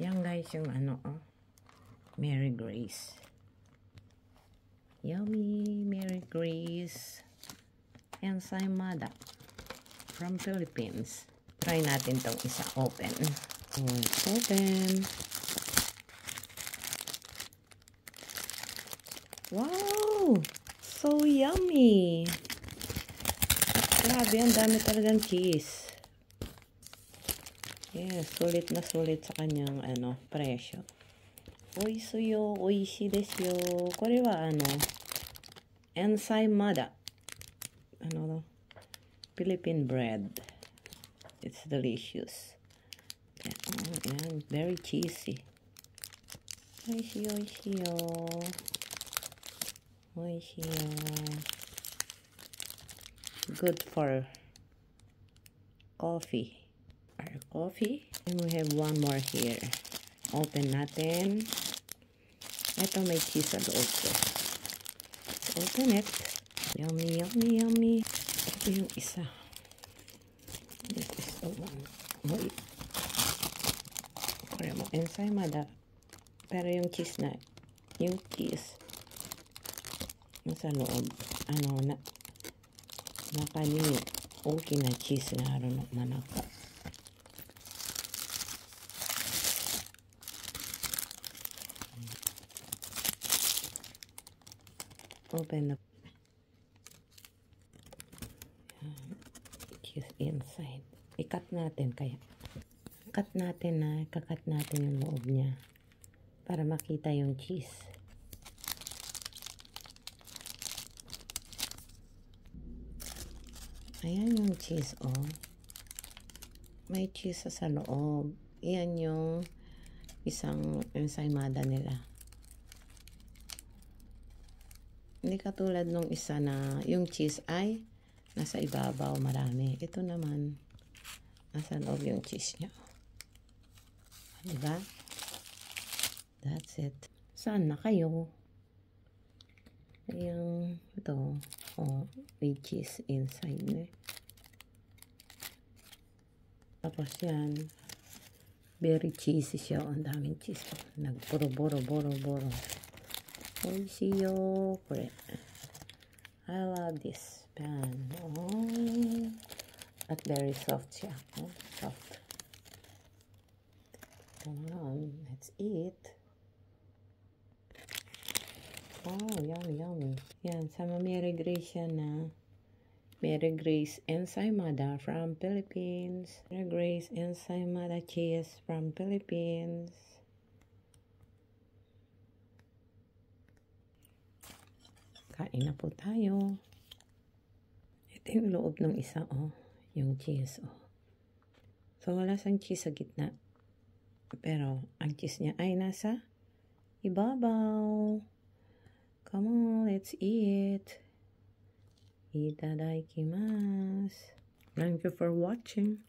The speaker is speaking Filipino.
Yan guys yung Mary Grace. Yummy Mary Grace ensaymada from Philippines. Try natin tong isa. Open. Open. Wow! So yummy! Grabe, ang dami talagang cheese. Yes, sulit na sulit sa kanyang presyo. Oisuyo, oishi desu yo. Kore wa ensaymada. Philippine bread. It's delicious. Yan, very cheesy. Oishi, oishi yo. Oishi yo. Good for coffee. Our coffee. And we have one more here. Open natin. Ito may cheese sa loob ko. Open it. Yummy, yummy, yummy. Ito yung isa. This is the one. Wait. Kaya mo, ensaymada. Pero yung cheese nasa loob. Naka ni okay na cheese nga rin manaka. Open up. Cheese inside. I-cut natin kaya. Kakat natin yung loob niya para makita yung cheese. Ayan yung cheese, oh. May cheese sa loob. Iyan yung isang ensaymada nila. Hindi katulad nung isa na yung cheese ay nasa ibabaw marami. Ito naman, nasa loob yung cheese niya. Diba? That's it. Saan na kayo? Yung ito, may cheese inside na. Tapos yan, very cheesy siya. Ang daming cheese. Nagpuro-boro. Oishiyo. I love this pan. At very soft siya. Soft. Come on, let's eat. Oh, yummy. Yan, sama Mary Grace yan na. Mary Grace ensaymada from Philippines. Mary Grace ensaymada cheese from Philippines. Kain na po tayo. Ito yung loob ng isa, yung cheese, So, wala sang cheese sa gitna. Pero, ang cheese niya ay nasa ibabaw. Come on, let's eat. Itadakimasu. Thank you for watching.